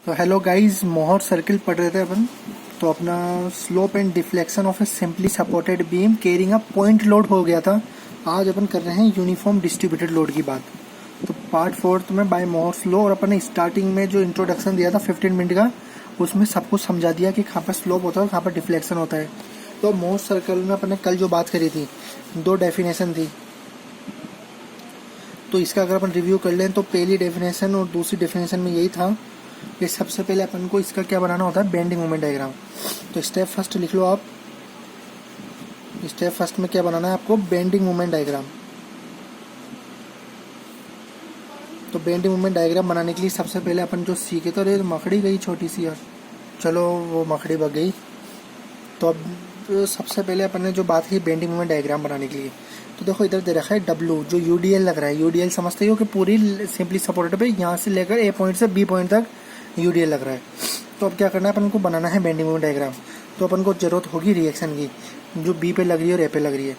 तो hello guys, मोहर circle पढ़ रहे थे अपन। तो अपना slope and deflection of A simply supported beam carrying a point load हो गया था। आज अपन कर रहे हैं यूनिफॉर्म डिस्ट्रीब्यूटेड लोड की बात। तो पार्ट 4 में बाय मोहर्स लॉ, और अपन ने स्टार्टिंग में जो इंट्रोडक्शन दिया था 15 मिनट का, उसमें सब कुछ समझा दिया कि कहाँ पर स्लोप होता है और कहाँ पर डिफ्लेक्शन होता है। तो मोहर्स सर्कल में अपन ने कल जो बात करी थी, 2 डेफिनेशन थी। तो इसका अगर अपन रिव्यू कर लें तो पहली डेफिनेशन और दूसरी डेफिनेशन में यही था कि सबसे पहले अपन को इसका क्या बनाना होता है, बेंडिंग मोमेंट डायग्राम। तो स्टेप फर्स्ट लिख लो आप। स्टेप फर्स्ट में क्या बनाना है आपको, बेंडिंग मोमेंट डायग्राम। तो बेंडिंग मोमेंट डायग्राम बनाने के लिए सबसे पहले अपन जो सीखे, तो अरे मकड़ी गई छोटी सी यार, चलो वो मकड़ी भग गई। तो अब सबसे पहले अपन ने जो बात की बेंडिंग मोमेंट डायग्राम बनाने के लिए, तो देखो इधर दे रखा है W, जो UDL लग रहा है। UDL समझते हो कि पूरी सिंपली सपोर्टेड पे यहाँ से लेकर A पॉइंट से B पॉइंट तक UDL लग रहा है। तो अब क्या करना है, अपन को बनाना है बेंडिंग मोमेंट डायग्राम। तो अपन को जरूरत होगी रिएक्शन की, जो B पे लग रही है और A पे लग रही है।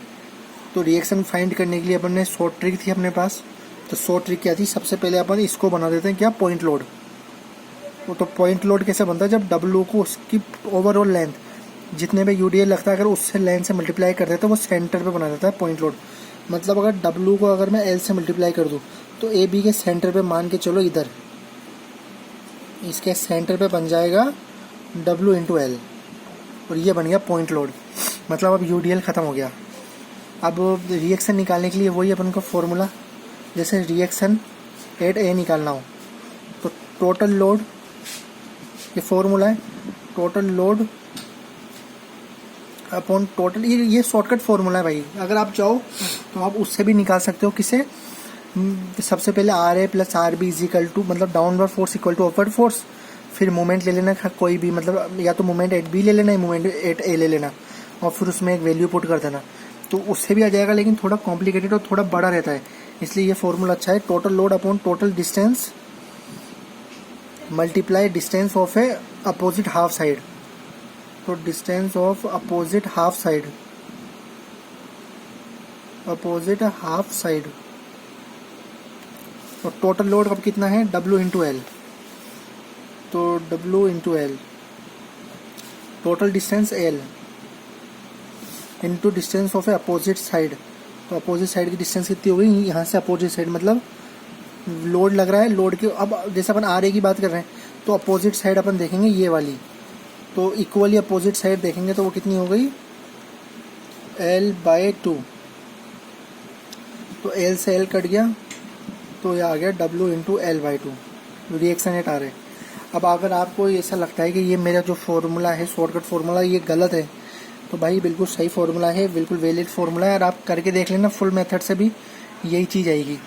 तो रिएक्शन फाइंड करने के लिए अपन ने शॉर्ट ट्रिक थी अपने पास। तो शॉर्ट ट्रिक क्या थी, सबसे पहले अपन इसको बना देते हैं क्या, पॉइंट लोड। तो पॉइंट लोड कैसे बनता है, जब W को उसकी ओवरऑल लेंथ जितने पे UDL लगता है, अगर उससे लेंथ से मल्टीप्लाई कर देते तो वो सेंटर पे बना देता है पॉइंट लोड। मतलब अगर W को अगर मैं L से मल्टीप्लाई कर दूं तो AB के सेंटर पे मान के चलो, इधर इसके सेंटर पे बन जाएगा W इंटू L, और ये बन गया पॉइंट लोड। मतलब अब UDL ख़त्म हो गया। अब रिएक्शन निकालने के लिए वही अपन का फॉर्मूला, जैसे रिएक्शन एट A निकालना हो तो टोटल लोड, ये फॉर्मूला है, टोटल लोड अपॉन टोटल, ये शॉर्टकट फॉर्मूला है भाई। अगर आप चाहो तो आप उससे भी निकाल सकते हो। किसे, सबसे पहले RA plus RB is equal to, मतलब downward force equal to upward force. फिर मोमेंट ले लेना कोई भी, मतलब या तो मोमेंट एट B ले लेना या मोमेंट एट A ले लेना, और फिर उसमें एक वैल्यू पुट कर देना, तो उससे भी आ जाएगा। लेकिन थोड़ा कॉम्प्लिकेटेड और थोड़ा बड़ा रहता है, इसलिए ये फॉर्मूला अच्छा है। Total load upon total distance multiply distance of a opposite half side. तो distance of opposite half side, opposite half side. तो टोटल लोड अब कितना है, W इंटू L। तो W into L, total distance L into distance of a opposite side. तो opposite side की distance कितनी हो गई, यहाँ से अपोजिट साइड, मतलब लोड लग रहा है, लोड के अब जैसे अपन RA की बात कर रहे हैं तो अपोजिट साइड अपन देखेंगे ये वाली, तो इक्वली अपोजिट साइड देखेंगे तो वो कितनी हो गई, L/2। तो L से L कट गया तो ये आ गया W into L/2, reaction at RA। अब अगर आपको ऐसा लगता है कि ये मेरा जो फॉर्मूला है, शॉर्टकट फॉर्मूला, ये गलत है, तो भाई बिल्कुल सही फॉर्मूला है, बिल्कुल वैलिड फॉर्मूला है, और आप करके देख लेना, फुल मेथड से भी यही चीज़ आएगी।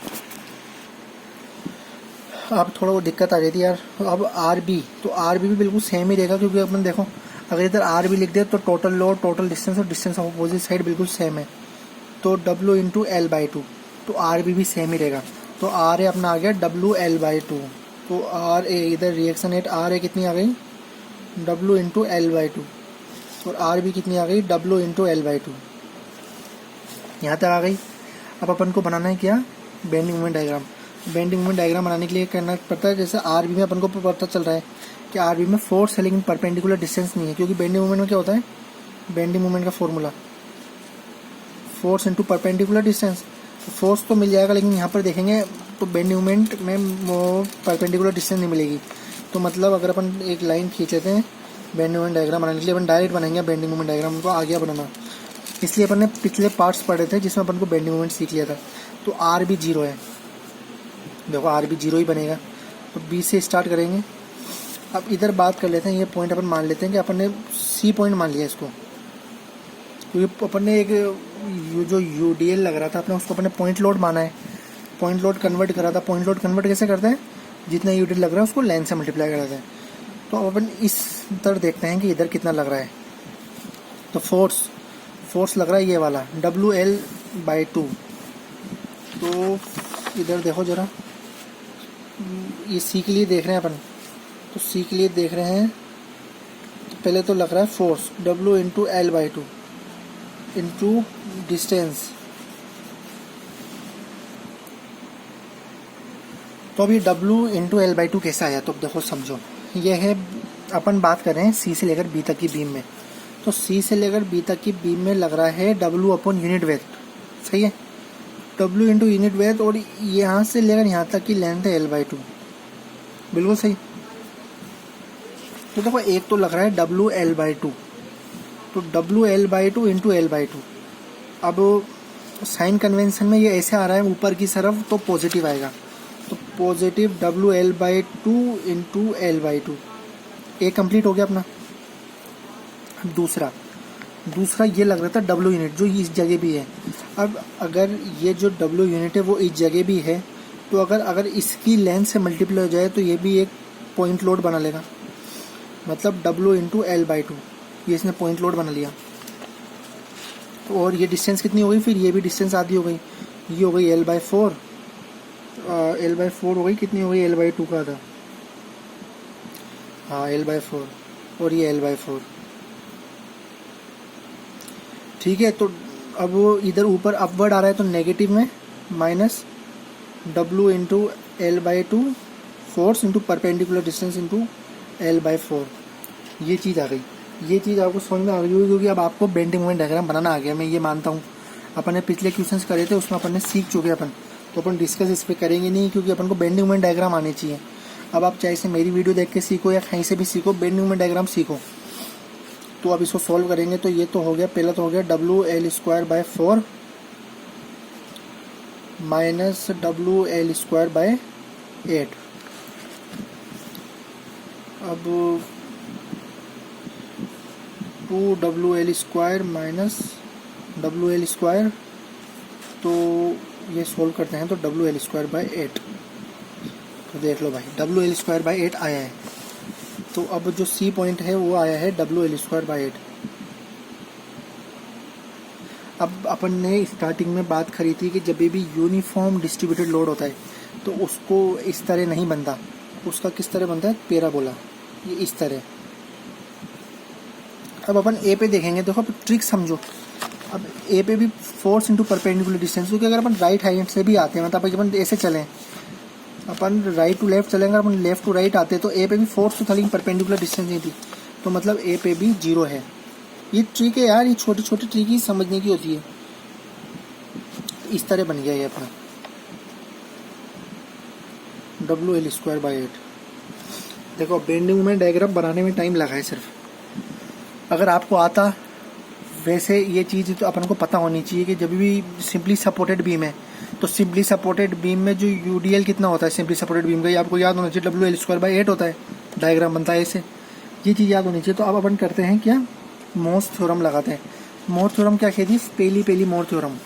अब थोड़ा वो दिक्कत आ रही थी यार। अब RB, तो RB भी बिल्कुल सेम ही रहेगा, क्योंकि अपन देखो अगर इधर RB लिख दे तो टोटल लोड, टोटल डिस्टेंस और डिस्टेंस ऑफ अपोजिट साइड बिल्कुल सेम है। तो W इंटू L/2, तो RB भी सेम ही रहेगा। तो RA अपना आ गया W L/2। तो RA, इधर रिएक्शन एट RA कितनी आ गई, W इंटू L/2, और RB कितनी आ गई, W इंटू L/2। यहाँ तक आ गई। अब अपन को बनाना है क्या, bending moment diagram. Bending moment diagram बनाने के लिए करना पड़ता है, जैसे RB में अपन को पता चल रहा है कि RB में फोर्स है लेकिन परपेंडिकुलर डिस्टेंस नहीं है, क्योंकि बेंडिंग मोमेंट में क्या होता है, बेंडिंग मोमेंट का formula force into perpendicular distance. तो फोर्स तो मिल जाएगा, लेकिन यहाँ पर देखेंगे तो बेंडिंग मोमेंट में वो परपेंडिकुलर डिस्टेंस नहीं मिलेगी। तो मतलब अगर अपन एक लाइन खींच लेते हैं बेंडिंग मोमेंट डायग्राम बनाने के लिए, अपन डायरेक्ट बनाएंगे बेंडिंग मोमेंट डायग्राम को आगे बनाना। इसलिए अपन ने पिछले पार्ट्स पढ़े थे जिसमें अपन को बेंडिंग मोमेंट सीख लिया था। तो RB 0 है, देखो RB 0 ही बनेगा। तो B से स्टार्ट करेंगे। अब इधर बात कर लेते हैं, ये पॉइंट अपन मान लेते हैं कि अपन ने C पॉइंट मान लिया इसको, क्योंकि अपन ने एक जो UDL लग रहा था अपने, उसको अपन ने पॉइंट लोड माना है, पॉइंट लोड कन्वर्ट करा था। पॉइंट लोड कन्वर्ट कैसे करते हैं, जितना UDL लग रहा है उसको लेंथ से मल्टीप्लाई कराते हैं। तो अब अपन इस तरह देखते हैं कि इधर कितना लग रहा है। तो फोर्स लग रहा है ये वाला WL/2। तो इधर देखो जरा, ये C के लिए देख रहे हैं अपन, तो C के लिए देख रहे हैं तो पहले तो लग रहा है force W into L/2 into distance. तो अभी W इंटू L/2 कैसा आया, तो देखो समझो, ये है, अपन बात कर रहे हैं सी से लेकर बी तक की बीम में। तो सी से लेकर बी तक की बीम में लग रहा है डब्ल्यू अपॉन यूनिट वेट, सही है, डब्ल्यू इंटू यूनिट वेट, और यहाँ से लेकर यहाँ तक की लेंथ है L/2, बिल्कुल सही। तो देखो एक तो लग रहा है WL/2, तो WL/2 इंटू L/2। अब साइन कन्वेंशन में ये ऐसे आ रहा है ऊपर की तरफ, तो पॉजिटिव आएगा, तो पॉजिटिव WL/2 इंटू L/2। एक कंप्लीट हो गया अपना। दूसरा ये लग रहा था W यूनिट, जो इस जगह भी है। अब अगर ये जो W यूनिट है वो इस जगह भी है, तो अगर इसकी लेंथ से मल्टीप्लाई हो जाए तो ये भी एक पॉइंट लोड बना लेगा, मतलब W इंटू L/2, ये इसने पॉइंट लोड बना लिया। और ये डिस्टेंस कितनी हो गई, फिर ये भी डिस्टेंस आधी हो गई, ये हो गई L/4, L/4 हो गई, कितनी हो गई L/2 का आधा, हाँ L/4, और ये L/4, ठीक है। तो अब वो इधर ऊपर अपवर्ड आ रहा है, तो नेगेटिव में minus W into L/2 force into perpendicular distance into L/4, ये चीज़ आ गई। ये चीज़ आपको समझ में आ गई होगी, क्योंकि अब आपको बेंडिंग मोमेंट डायग्राम बनाना आ गया, मैं ये मानता हूँ। अपन ने पिछले क्वेश्चंस करे थे, उसमें अपन ने सीख चुके अपन, तो अपन डिस्कस इस पर करेंगे नहीं, क्योंकि अपन को बेंडिंग मोमेंट डायग्राम आने चाहिए। अब आप चाहे से मेरी वीडियो देख के सीखो या कहीं से भी सीखो, बेंडिंग मोमेंट डायग्राम सीखो। तो अब इसको सॉल्व करेंगे, तो ये तो हो गया, पहला तो हो गया WL/4 माइनस WL/8। अब 2WL² माइनस WL², तो ये सोल्व करते हैं तो WL²/8। तो देख लो भाई WL²/8 आया है। तो अब जो सी पॉइंट है वो आया है WL²/8। अब अपन ने स्टार्टिंग में बात करी थी कि जब भी यूनिफॉर्म डिस्ट्रीब्यूटेड लोड होता है तो उसको इस तरह नहीं बनता, उसका किस तरह बनता है, पैराबोला, ये इस तरह। अब अपन ए पे देखेंगे, देखो अब ट्रिक समझो। अब ए पे भी फोर्स इंटू परपेंडिकुलर डिस्टेंस, क्योंकि अगर अपन राइट हैंड से भी आते हैं, मतलब अपन ऐसे चलें, अपन राइट टू लेफ्ट चलेंगे, अपन लेफ्ट टू राइट आते तो ए पे भी फोर्स तो था, लेकिन परपेंडिकुलर डिस्टेंस नहीं थी, तो मतलब ए पे भी 0 है। ये ट्रिक है यार, ये छोटी छोटी ट्रिक ही समझने की होती है। इस तरह बन गया ये अपना WL²/8। देखो बेंडिंग मोमेंट डायग्राम बनाने में टाइम लगा है सिर्फ, अगर आपको आता वैसे ये चीज़ तो अपन को पता होनी चाहिए कि जब भी सिंपली सपोर्टेड बीम है, तो सिंपली सपोर्टेड बीम में जो UDL कितना होता है सिंपली सपोर्टेड बीम का, ये आपको याद होना चाहिए, WL²/8 होता है, डायग्राम बनता है ऐसे, ये चीज़ याद होनी चाहिए। तो अब अपन करते हैं क्या, मोर्स थ्योरम लगाते हैं। मोर्स थ्योरम क्या कहती है, पहली मोर्स थ्योरम।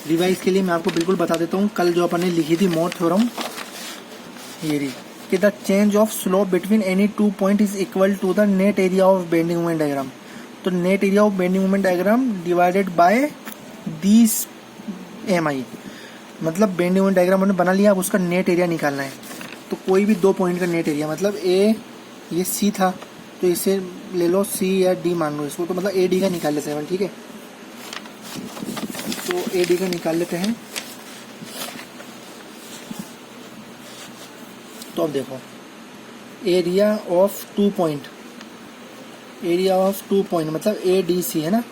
रिवाइज के लिए मैं आपको बिल्कुल बता देता हूँ, कल जो अपन ने लिखी थी मोर्स थ्योरम, ये रही कि the change of slope between any 2 point is equal to the net area of bending moment diagram. तो net area of bending moment diagram divided by this MI, मतलब बेंडिंग मोमेंट डायग्राम हमने बना लिया, अब उसका नेट एरिया निकालना है। तो कोई भी 2 पॉइंट का नेट एरिया, मतलब ये C था, तो इसे ले लो C या D मान लो इसको, तो मतलब AD का निकाल लेते हैं, ठीक है। तो AD का निकाल लेते हैं। तो अब देखो area of 2 point, area of 2 point मतलब ADC है ना।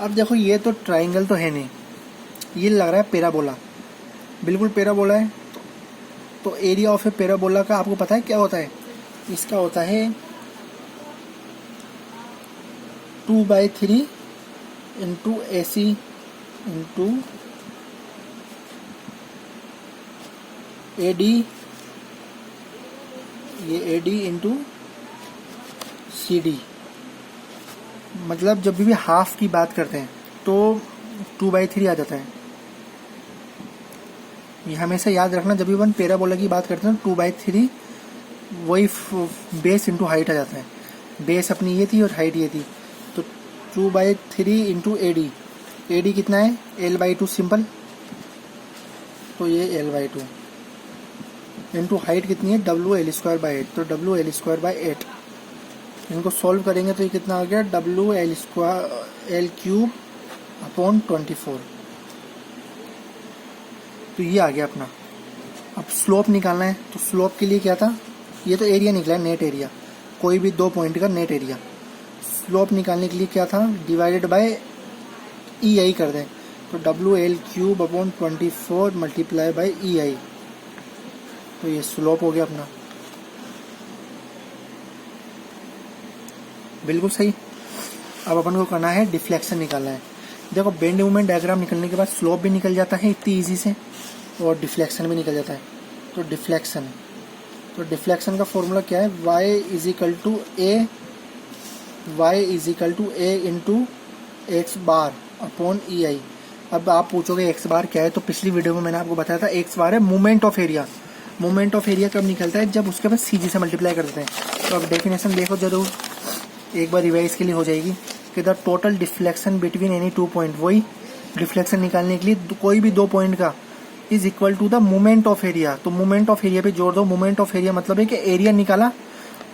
अब देखो ये तो ट्राइंगल तो है नहीं, ये लग रहा है पैराबोला, बिल्कुल पैराबोला है। तो एरिया ऑफ ए पैराबोला का आपको पता है क्या होता है, इसका होता है 2/3 इंटू AC इंटू AD, ये AD इंटू CD। मतलब जब भी हाफ की बात करते हैं तो 2/3 आ जाता है। ये हमेशा याद रखना, जब भी अपन पैराबोला की बात करते हैं 2/3 वही बेस इंटू हाइट आ जाता है। बेस अपनी ये थी और हाइट ये थी, तो 2/3 इंटू AD। AD कितना है, L/2 सिंपल, तो ये L/2 इंटू हाइट कितनी है, WL²/8, तो WL²/8। इनको सॉल्व करेंगे तो ये कितना आ गया, WL3/24। तो ये आ गया अपना अब स्लोप निकालना है, तो स्लोप के लिए क्या था, ये तो एरिया निकला है, नेट एरिया, कोई भी 2 पॉइंट का नेट एरिया। स्लोप निकालने के लिए क्या था, डिवाइडेड बाय ई आई कर दें, तो WL³/24 multiply by E I, तो ये स्लोप हो गया अपना, बिल्कुल सही। अब अपन को करना है डिफ्लेक्शन निकालना है। देखो बेंड मूवमेंट डायग्राम निकलने के बाद स्लोप भी निकल जाता है इतनी ईजी से, और डिफ्लेक्शन भी निकल जाता है। तो डिफ्लेक्शन का फॉर्मूला क्या है, y into x bar upon E I. अब आप पूछोगे एक्स बार क्या है, तो पिछली वीडियो में मैंने आपको बताया था एक्स बार है moment of area. Moment of area कब निकलता है, जब उसके बाद सीजी से मल्टीप्लाई कर देते हैं। तो अब डेफिनेशन देखो जरूर, एक बार रिवाइज के लिए हो जाएगी कि the total deflection between any 2 point, वही डिफ्लेक्शन निकालने के लिए कोई भी 2 पॉइंट का is equal to the moment of area. तो मोमेंट ऑफ एरिया पे जोड़ दो, मोमेंट ऑफ एरिया मतलब है कि एरिया निकाला,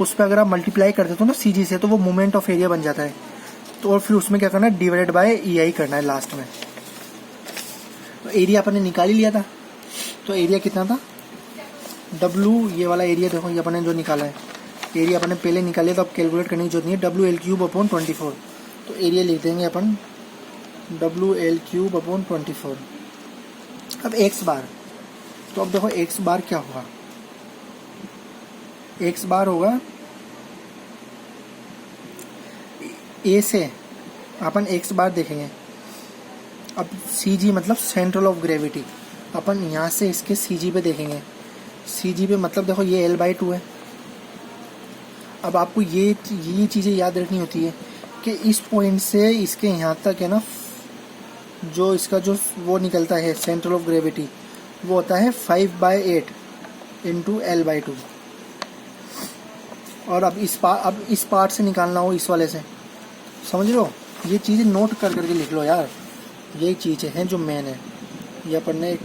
उस पर अगर आप मल्टीप्लाई कर देते हो ना सीजी से, तो वो मोमेंट ऑफ एरिया बन जाता है। तो और फिर उसमें क्या करना है, डिवाइडेड बाय ई आई करना है लास्ट में। तो एरिया अपन ने निकाल ही लिया था, तो एरिया कितना था, W, ये वाला एरिया देखो, ये अपन ने जो निकाला है एरिया अपन ने पहले निकाले, तो अब कैलकुलेट करने की जरूरत नहीं है, WL³/24। तो एरिया लिख देंगे अपन WL³/24। अब एक्स बार, तो अब देखो एक्स बार क्या होगा, एक्स बार होगा ए से अपन एक्स बार देखेंगे। अब सी जी मतलब सेंट्रल ऑफ ग्रेविटी, अपन यहाँ से इसके सी जी पे देखेंगे। सी जी पे मतलब देखो ये L/2 है। अब आपको ये चीज़ें याद रखनी होती है कि इस पॉइंट से इसके यहाँ तक है ना, जो इसका जो वो निकलता है सेंट्रल ऑफ ग्रेविटी, वो होता है 5/8 इंटू L/2। और अब इस पार्ट से निकालना हो, इस वाले से, समझ लो, ये चीज़ें नोट करके लिख लो यार, यही चीज़ें हैं जो मेन है। ये अपन ने एक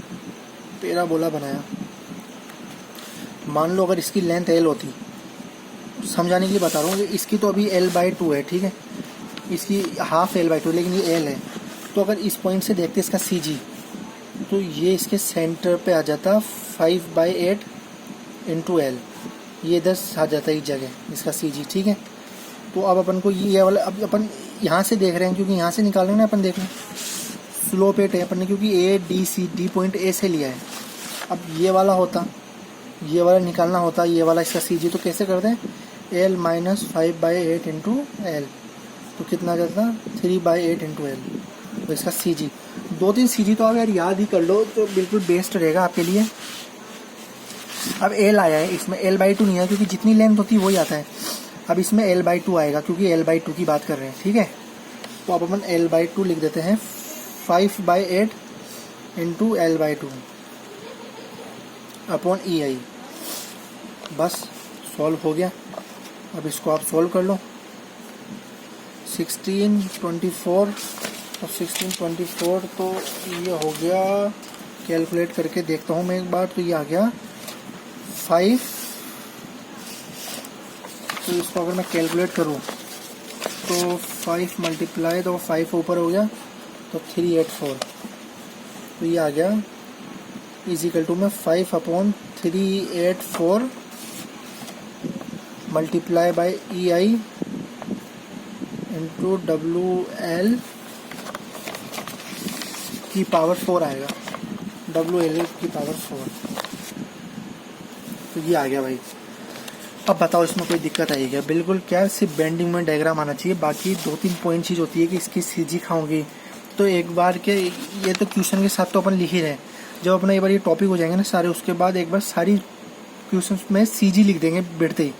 पैराबोला बनाया, मान लो अगर इसकी लेंथ L होती, समझाने के लिए बता रहा हूँ, इसकी तो अभी L/2 है, ठीक है, इसकी हाफ L/2, लेकिन ये L है। तो अगर इस पॉइंट से देखते इसका सी जी, तो ये इसके सेंटर पे आ जाता 5/8 इंटू L, ये 10 आ जाता है इस जगह इसका सी जी, ठीक है। तो अब अपन को ये वाला, अब अपन यहाँ से देख रहे हैं क्योंकि यहाँ से निकाल रहे हैं ना, अपन देख रहे हैं स्लोप 8 है अपन ने, क्योंकि डी पॉइंट ए से लिया है। अब ये वाला होता, ये वाला निकालना होता, ये वाला इसका सी जी, तो कैसे करते हैं, L - 5/8 इंटू L, तो कितना आ जाता, 3/8 इंटू L। तो इसका सी जी, 2-3 सी जी तो आप यार याद ही कर लो, तो बिल्कुल बेस्ट रहेगा आपके लिए। अब L आया है, इसमें L/2 नहीं है, क्योंकि जितनी लेंथ होती है वही आता है। अब इसमें L/2 आएगा, क्योंकि L/2 की बात कर रहे हैं, ठीक है। तो अब अपन L/2 लिख देते हैं, 5/8 इंटू L/2 अपॉन ई आई। बस सॉल्व हो गया। अब इसको आप सॉल्व कर लो, 1624 और 1624, तो ये हो गया, कैलकुलेट करके देखता हूँ मैं एक बार, तो ये आ गया 5। तो इसको अगर मैं कैलकुलेट करूँ तो 5 मल्टीप्लाई, तो 5 ऊपर हो गया, तो 384, तो ये आ गया इजिकल टू में 5/384 multiply by E I into WL की पावर 4 आएगा, WL की पावर 4। तो ये आ गया भाई। अब बताओ इसमें कोई दिक्कत आई क्या, बिल्कुल क्या, सिर्फ बेंडिंग में डायग्राम आना चाहिए, बाकी 2-3 पॉइंट चीज़ होती है कि इसकी सीजी खाऊंगी, तो एक बार के ये तो क्वेश्चन के साथ तो अपन लिख ही रहे हैं, जब अपना एक बार ये टॉपिक हो जाएंगे ना सारे, उसके बाद एक बार सारी क्वेश्चन में सीजी लिख देंगे बैठते ही,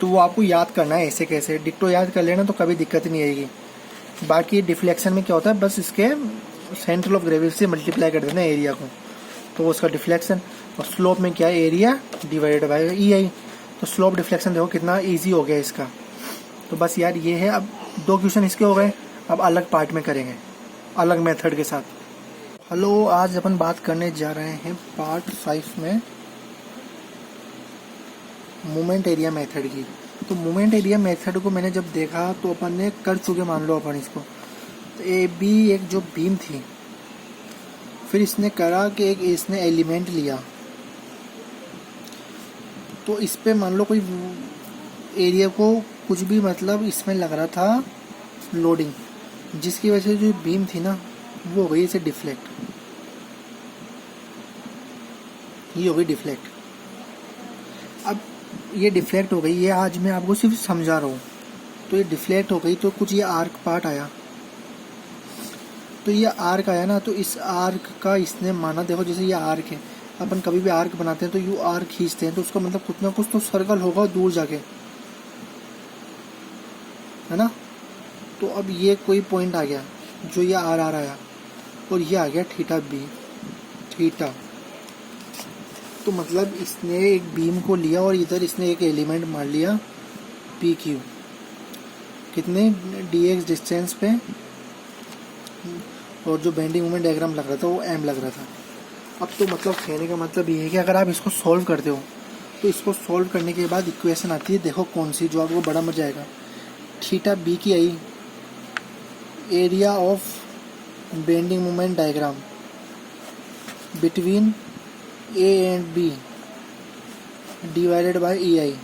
तो वो आपको याद करना है ऐसे कैसे, डिक्टो याद कर लेना तो कभी दिक्कत नहीं आएगी। बाकी डिफ्लेक्शन में क्या होता है, बस इसके सेंट्रल ऑफ ग्रेविटी से मल्टीप्लाई कर देना एरिया को, तो उसका डिफ्लेक्शन। और स्लोप में क्या है, area divided by E I. तो स्लोप डिफ्लेक्शन देखो कितना ईजी हो गया इसका। तो बस यार ये है। अब 2 क्वेश्चन इसके हो गए, अब अलग पार्ट में करेंगे अलग मेथड के साथ। हेलो, आज अपन बात करने जा रहे हैं पार्ट 5 में मोमेंट एरिया मेथड की। तो मोमेंट एरिया मेथड को मैंने जब देखा तो अपन ने कर चुके, मान लो अपन इसको, तो ए बी एक जो बीम थी, फिर इसने करा कि एक इसने एलिमेंट लिया, तो इस पे मान लो कोई एरिया को कुछ भी मतलब इसमें लग रहा था लोडिंग, जिसकी वजह से जो बीम थी ना वो हो गई इसे डिफ्लेक्ट, ये हो गई डिफ्लेक्ट। अब ये डिफ्लेक्ट हो गई, ये आज मैं आपको सिर्फ समझा रहा हूँ। तो ये डिफ्लेक्ट हो गई तो कुछ ये आर्क पार्ट आया, तो ये आर्क आया ना, तो इस आर्क का इसने माना, देखो जैसे ये आर्क है, अपन कभी भी आर्क बनाते हैं तो यू आर्क खींचते हैं तो उसका मतलब कुछ ना कुछ तो सर्कल होगा दूर जाके, है ना। तो अब ये कोई पॉइंट आ गया जो ये आर आर आया और ये आ गया थीटा बी, थीटा। तो मतलब इसने एक बीम को लिया और इधर इसने एक एलिमेंट मार लिया पी क्यू, कितने डी एक्स डिस्टेंस पे, और जो बेंडिंग मोमेंट डायग्राम लग रहा था वो एम लग रहा था। अब तो मतलब कहने का मतलब ये है कि अगर आप इसको सॉल्व करते हो तो इसको सॉल्व करने के बाद इक्वेशन आती है, देखो कौन सी, जो आपको बड़ा मजा आएगा। थीटा बी की I area of bending moment diagram between A and B divided by E I.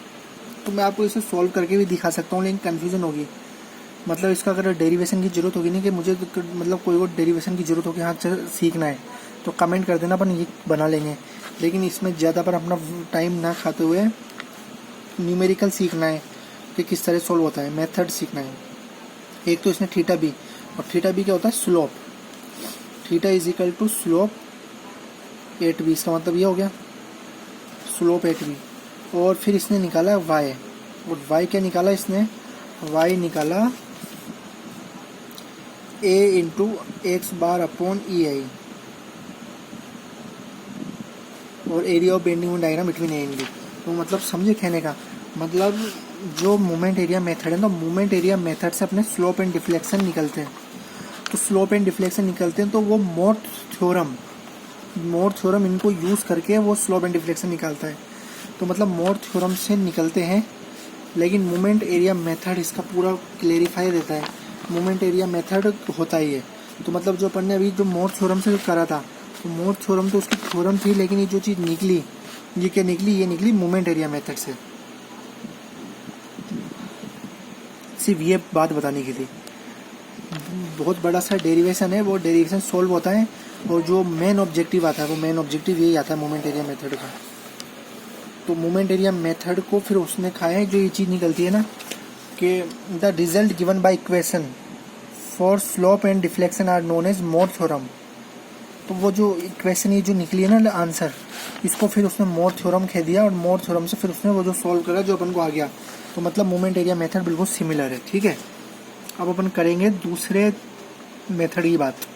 तो मैं आपको इसे सॉल्व करके भी दिखा सकता हूँ, लेकिन कन्फ्यूजन होगी। मतलब इसका अगर डेरिवेशन की जरूरत होगी नहीं कि मुझे मतलब कोई और डेरिवेशन की जरूरत होगी, हाँ सीखना है तो कमेंट कर देना, अपन ये बना लेंगे। लेकिन इसमें ज़्यादा पर अपना टाइम ना खाते हुए न्यूमेरिकल सीखना है कि किस तरह सॉल्व होता है, मेथड सीखना है। एक तो इसने थीटा बी, और थीटा बी क्या होता है, slope. Theta is equal to slope 8b, इसका मतलब ये हो गया स्लोप 8b। और फिर इसने निकाला y, और y क्या निकाला इसने, y निकाला a into x bar upon E I, और area of bending moment diagram between A and B. तो मतलब समझे कहने का मतलब, जो मोमेंट एरिया मेथड है ना, मोमेंट एरिया मेथड से अपने स्लोप एंड डिफ्लेक्शन निकलते हैं। तो स्लोप एंड डिफ्लेक्शन निकलते हैं तो वो मोर्थ थ्योरम इनको यूज़ करके वो स्लोप एंड डिफ्लेक्शन निकालता है। तो मतलब मोर्थ थ्योरम से निकलते हैं, लेकिन मोमेंट एरिया मेथड इसका पूरा क्लेरिफाई देता है। मोमेंट एरिया मेथड होता ही है। तो मतलब जो अपन ने अभी जो मोर्थ थ्योरम से करा था, तो मोर्थ थ्योरम तो उसकी थ्योरम थी, लेकिन ये जो चीज़ निकली, ये क्या निकली, ये निकली मोमेंट एरिया मेथड से। सिर्फ ये बात बताने की थी। बहुत बड़ा सा डेरिवेशन है, वो डेरिवेशन सॉल्व होता है, और जो मेन ऑब्जेक्टिव आता है वो मेन ऑब्जेक्टिव यही आता है मोमेंट एरिया मेथड का। तो मोमेंट एरिया मेथड को फिर उसने खाया है, जो ये चीज़ निकलती है ना कि the result given by equation for slope and deflection are known as more theorem. तो वो जो इक्वेशन ये जो निकली है ना आंसर, इसको फिर उसने मोर थ्योरम कह दिया, और मोर थ्योरम से फिर उसने वो जो सॉल्व करा जो अपन को आ गया। तो मतलब मोमेंट एरिया मेथड बिल्कुल सिमिलर है, ठीक है। अब अपन करेंगे दूसरे मेथड की बात।